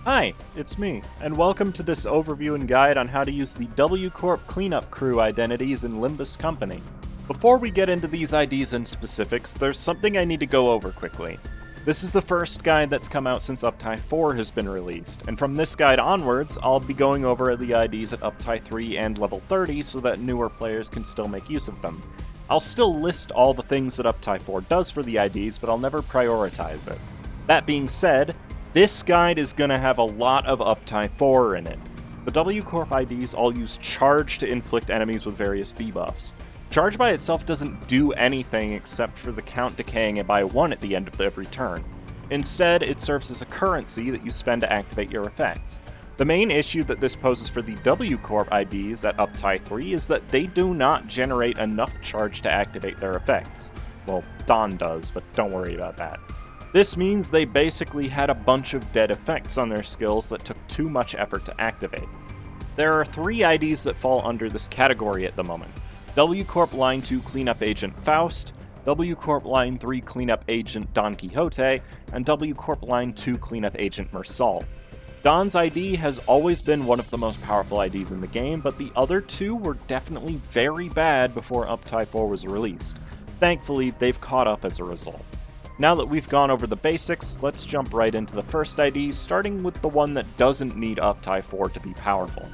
Hi, it's me, and welcome to this overview and guide on how to use the W Corp cleanup crew identities in Limbus Company. Before we get into these IDs and specifics, there's something I need to go over quickly. This is the first guide that's come out since Uptie 4 has been released, and from this guide onwards, I'll be going over the IDs at Uptie 3 and level 30 so that newer players can still make use of them. I'll still list all the things that Uptie 4 does for the IDs, but I'll never prioritize it. That being said, this guide is going to have a lot of Uptie 4 in it. The W Corp IDs all use Charge to inflict enemies with various debuffs. Charge by itself doesn't do anything except for the count decaying by 1 at the end of every turn. Instead, it serves as a currency that you spend to activate your effects. The main issue that this poses for the W Corp IDs at Uptie 3 is that they do not generate enough charge to activate their effects. Well, Don does, but don't worry about that. This means they basically had a bunch of dead effects on their skills that took too much effort to activate. There are 3 IDs that fall under this category at the moment: W Corp Line 2 Cleanup Agent Faust, W Corp Line 3 Cleanup Agent Don Quixote, and W Corp Line 2 Cleanup Agent Mersault. Don's ID has always been one of the most powerful IDs in the game, but the other 2 were definitely very bad before Uptie 4 was released. Thankfully, they've caught up as a result. Now that we've gone over the basics, let's jump right into the first ID, starting with the one that doesn't need Uptie 4 to be powerful.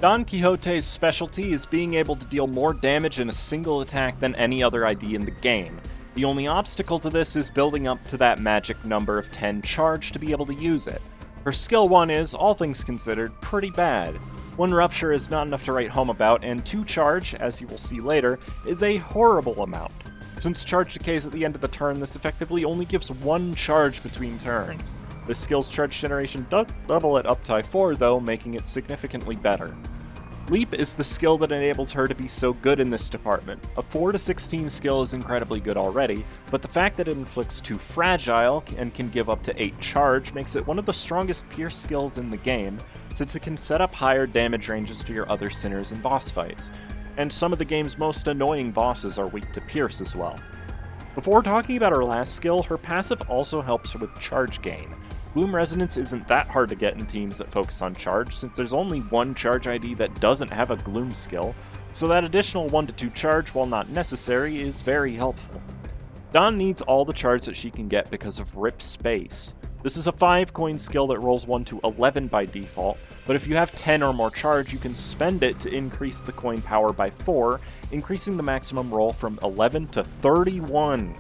Don Quixote's specialty is being able to deal more damage in a single attack than any other ID in the game. The only obstacle to this is building up to that magic number of 10 charge to be able to use it. Her skill 1 is, all things considered, pretty bad. 1 rupture is not enough to write home about, and 2 charge, as you will see later, is a horrible amount. Since charge decays at the end of the turn, this effectively only gives 1 charge between turns. This skill's charge generation does double at Uptie 4 though, making it significantly better. Leap is the skill that enables her to be so good in this department. A 4 to 16 skill is incredibly good already, but the fact that it inflicts 2 fragile and can give up to 8 charge makes it one of the strongest pierce skills in the game, since it can set up higher damage ranges for your other sinners in boss fights. And some of the game's most annoying bosses are weak to pierce as well. Before talking about her last skill, her passive also helps her with charge gain. Gloom Resonance isn't that hard to get in teams that focus on charge, since there's only 1 charge ID that doesn't have a Gloom skill, so that additional 1 to 2 charge, while not necessary, is very helpful. Don needs all the charge that she can get because of Rip Space. This is a 5 coin skill that rolls 1 to 11 by default, but if you have 10 or more charge, you can spend it to increase the coin power by 4, increasing the maximum roll from 11 to 31.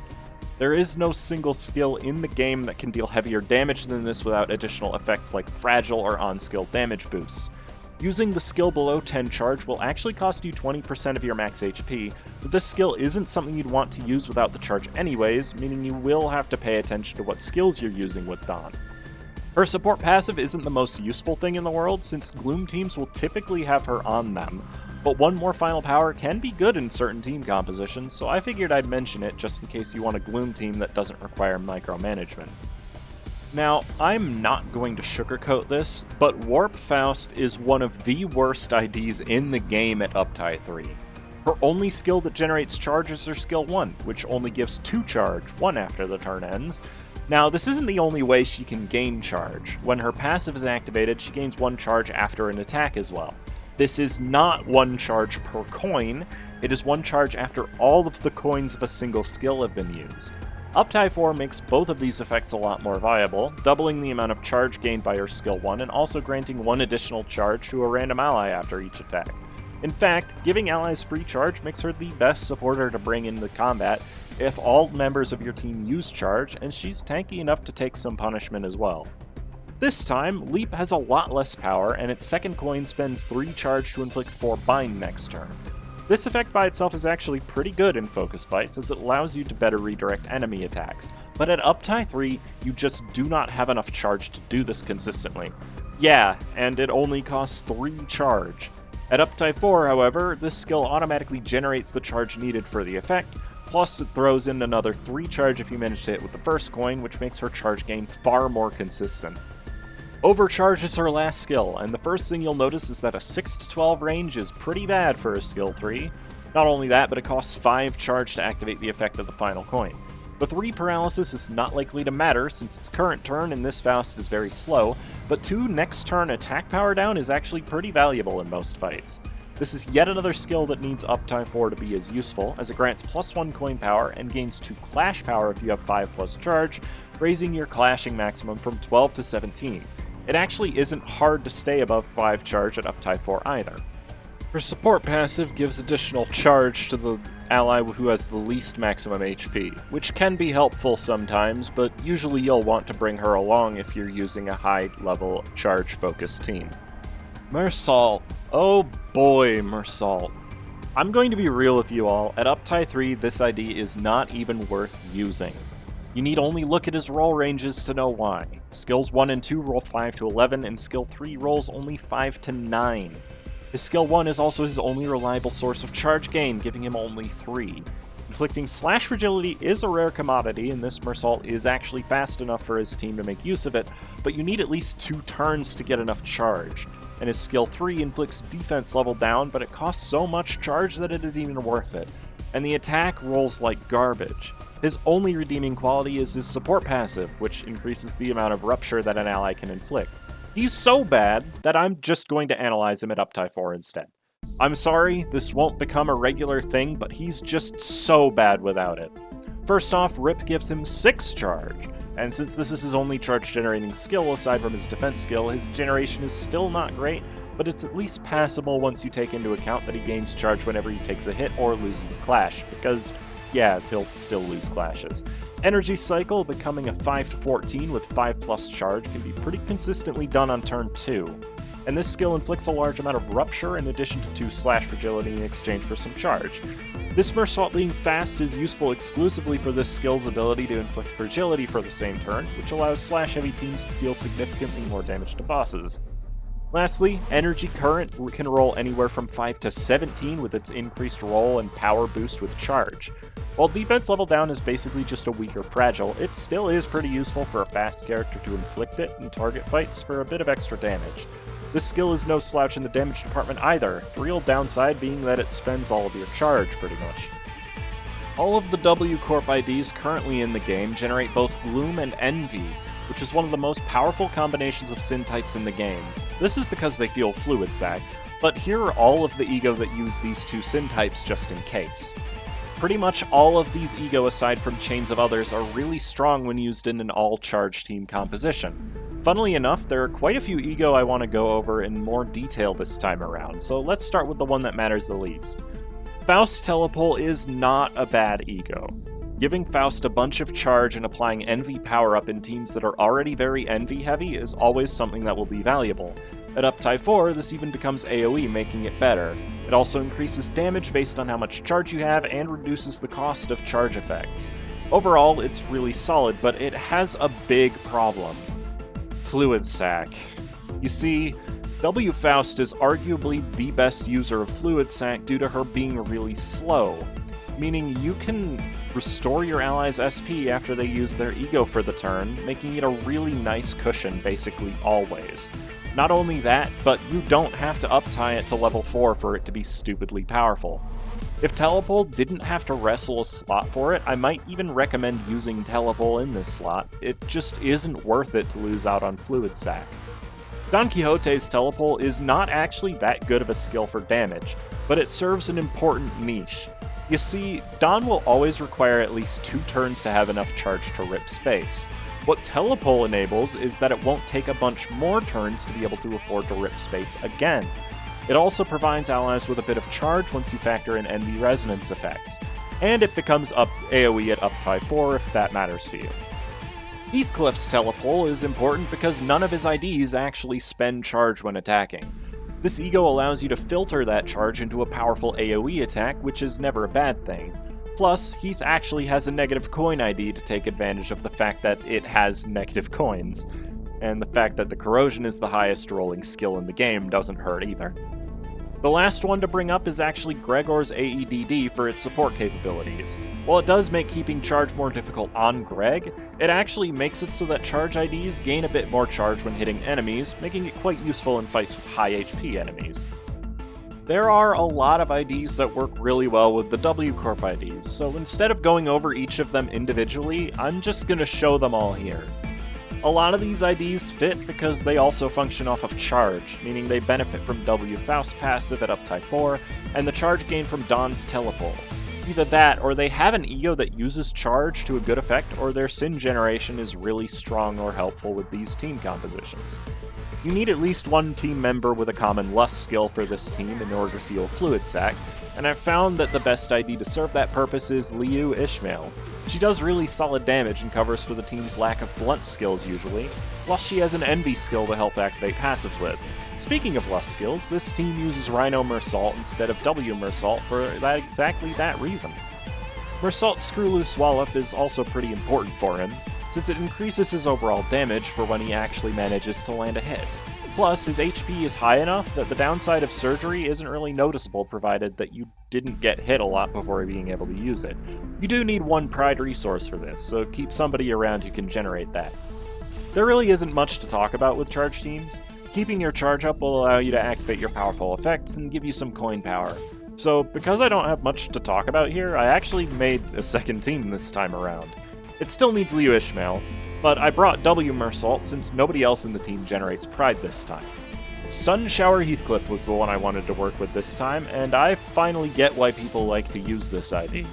There is no single skill in the game that can deal heavier damage than this without additional effects like fragile or on-skill damage boosts. Using the skill below 10 charge will actually cost you 20% of your max HP, but this skill isn't something you'd want to use without the charge anyways, meaning you will have to pay attention to what skills you're using with Don. Her support passive isn't the most useful thing in the world, since Gloom teams will typically have her on them, but 1 more final power can be good in certain team compositions, so I figured I'd mention it just in case you want a Gloom team that doesn't require micromanagement. Now, I'm not going to sugarcoat this, but Corp Faust is one of the worst IDs in the game at Uptie 3. Her only skill that generates charge is her skill 1, which only gives 2 charge, 1 after the turn ends. Now, this isn't the only way she can gain charge. When her passive is activated, she gains 1 charge after an attack as well. This is not 1 charge per coin, it is 1 charge after all of the coins of a single skill have been used. Uptie 4 makes both of these effects a lot more viable, doubling the amount of charge gained by her skill 1 and also granting 1 additional charge to a random ally after each attack. In fact, giving allies free charge makes her the best supporter to bring into combat if all members of your team use charge, and she's tanky enough to take some punishment as well. This time, Leap has a lot less power, and its second coin spends 3 charge to inflict 4 bind next turn. This effect by itself is actually pretty good in focus fights, as it allows you to better redirect enemy attacks, but at Uptie 3, you just do not have enough charge to do this consistently. Yeah, and it only costs 3 charge. At Uptie 4, however, this skill automatically generates the charge needed for the effect, plus it throws in another 3 charge if you manage to hit with the first coin, which makes her charge gain far more consistent. Overcharge is her last skill, and the first thing you'll notice is that a 6 to 12 range is pretty bad for a skill 3. Not only that, but it costs 5 charge to activate the effect of the final coin. The 3 paralysis is not likely to matter since its current turn in this Faust is very slow, but 2 next turn attack power down is actually pretty valuable in most fights. This is yet another skill that needs Uptie 4 to be as useful, as it grants +1 coin power and gains 2 clash power if you have 5+ charge, raising your clashing maximum from 12 to 17. It actually isn't hard to stay above 5 charge at Uptie 4 either. Her support passive gives additional charge to the ally who has the least maximum HP, which can be helpful sometimes, but usually you'll want to bring her along if you're using a high-level charge-focused team. Mersault. Oh boy, Mersault. I'm going to be real with you all, at Uptie 3 this ID is not even worth using. You need only look at his roll ranges to know why. Skills 1 and 2 roll 5 to 11, and skill 3 rolls only 5 to 9. His skill 1 is also his only reliable source of charge gain, giving him only 3. Inflicting slash fragility is a rare commodity, and this Mersault is actually fast enough for his team to make use of it, but you need at least 2 turns to get enough charge. And his skill 3 inflicts defense level down, but it costs so much charge that it is even worth it. And the attack rolls like garbage. His only redeeming quality is his support passive, which increases the amount of rupture that an ally can inflict. He's so bad that I'm just going to analyze him at Uptie 4 instead. I'm sorry, this won't become a regular thing, but he's just so bad without it. First off, Rip gives him 6 charge, and since this is his only charge-generating skill aside from his defense skill, his generation is still not great, but it's at least passable once you take into account that he gains charge whenever he takes a hit or loses a clash, because, yeah, he'll still lose clashes. Energy Cycle, becoming a 5 to 14 with 5+ charge, can be pretty consistently done on turn 2. And this skill inflicts a large amount of rupture in addition to 2 slash fragility in exchange for some charge. This Mersault being fast is useful exclusively for this skill's ability to inflict fragility for the same turn, which allows slash heavy teams to deal significantly more damage to bosses. Lastly, Energy Current can roll anywhere from 5 to 17 with its increased roll and power boost with charge. While defense level down is basically just a weaker fragile, it still is pretty useful for a fast character to inflict it in target fights for a bit of extra damage. This skill is no slouch in the damage department either, the real downside being that it spends all of your charge pretty much. All of the W Corp IDs currently in the game generate both Gloom and Envy, which is one of the most powerful combinations of sin types in the game. This is because they fuel Fluid Sac, but here are all of the ego that use these 2 sin types just in case. Pretty much all of these ego aside from Chains of Others are really strong when used in an all-charge team composition. Funnily enough, there are quite a few ego I want to go over in more detail this time around, so let's start with the one that matters the least. Faust's Telepole is not a bad ego. Giving Faust a bunch of charge and applying Envy power-up in teams that are already very Envy-heavy is always something that will be valuable. At Uptie 4, this even becomes AoE, making it better. It also increases damage based on how much charge you have and reduces the cost of charge effects. Overall, it's really solid, but it has a big problem. Fluid Sac. You see, W Faust is arguably the best user of Fluid Sac due to her being really slow, meaning you can restore your allies' SP after they use their ego for the turn, making it a really nice cushion basically always. Not only that, but you don't have to uptie it to level 4 for it to be stupidly powerful. If Telepole didn't have to wrestle a slot for it, I might even recommend using Telepole in this slot. It just isn't worth it to lose out on Fluid Sac. Don Quixote's Telepole is not actually that good of a skill for damage, but it serves an important niche. You see, Don will always require at least 2 turns to have enough charge to rip space. What Telepole enables is that it won't take a bunch more turns to be able to afford to rip space again. It also provides allies with a bit of charge once you factor in Envy resonance effects, and it becomes up AoE at Uptie 4 if that matters to you. Heathcliff's Telepole is important because none of his IDs actually spend charge when attacking. This ego allows you to filter that charge into a powerful AoE attack, which is never a bad thing. Plus, Heath actually has a negative coin ID to take advantage of the fact that it has negative coins, and the fact that the Corrosion is the highest rolling skill in the game doesn't hurt either. The last one to bring up is actually Gregor's AEDD for its support capabilities. While it does make keeping charge more difficult on Greg, it actually makes it so that charge IDs gain a bit more charge when hitting enemies, making it quite useful in fights with high HP enemies. There are a lot of IDs that work really well with the W Corp IDs, so instead of going over each of them individually, I'm just going to show them all here. A lot of these IDs fit because they also function off of charge, meaning they benefit from W Faust passive at Uptie 4, and the charge gain from Don's teleport. Either that, or they have an ego that uses charge to a good effect, or their sin generation is really strong or helpful with these team compositions. You need at least one team member with a common lust skill for this team in order to feel fluid sac, and I've found that the best ID to serve that purpose is Liu Ishmael. She does really solid damage and covers for the team's lack of blunt skills usually, plus she has an envy skill to help activate passives with. Speaking of lust skills, this team uses Rhino Mersault instead of W Mersault for exactly that reason. Mersault's Screw Loose Wallop is also pretty important for him, since it increases his overall damage for when he actually manages to land a hit. Plus, his HP is high enough that the downside of surgery isn't really noticeable provided that you didn't get hit a lot before being able to use it. You do need one pride resource for this, so keep somebody around who can generate that. There really isn't much to talk about with charge teams. Keeping your charge up will allow you to activate your powerful effects and give you some coin power. So, because I don't have much to talk about here, I actually made a second team this time around. It still needs Liu Ishmael, but I brought W Mersault since nobody else in the team generates pride this time. Sun Shower Heathcliff was the one I wanted to work with this time, and I finally get why people like to use this ID.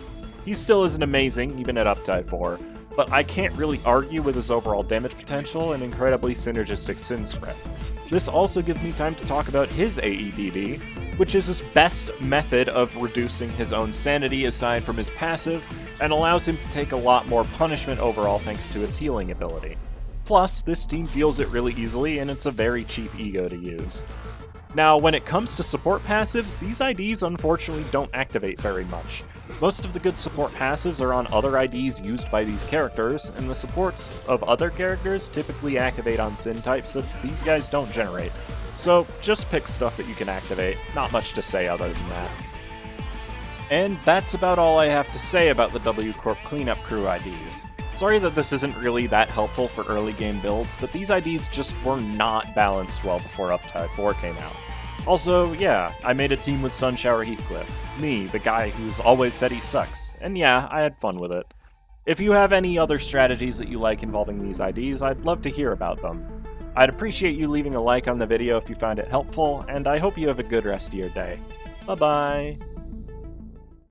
He still isn't amazing, even at Uptie 4, but I can't really argue with his overall damage potential and incredibly synergistic sin spread. This also gives me time to talk about his AEDD, which is his best method of reducing his own sanity aside from his passive, and allows him to take a lot more punishment overall thanks to its healing ability. Plus, this team feels it really easily, and it's a very cheap ego to use. Now, when it comes to support passives, these IDs unfortunately don't activate very much. Most of the good support passives are on other IDs used by these characters, and the supports of other characters typically activate on sin types that these guys don't generate. So just pick stuff that you can activate, not much to say other than that. And that's about all I have to say about the W Corp Cleanup Crew IDs. Sorry that this isn't really that helpful for early game builds, but these IDs just were not balanced well before Uptie 4 came out. Also, yeah, I made a team with Sunshower Heathcliff, me, the guy who's always said he sucks, and yeah, I had fun with it. If you have any other strategies that you like involving these IDs, I'd love to hear about them. I'd appreciate you leaving a like on the video if you found it helpful, and I hope you have a good rest of your day. Bye-bye!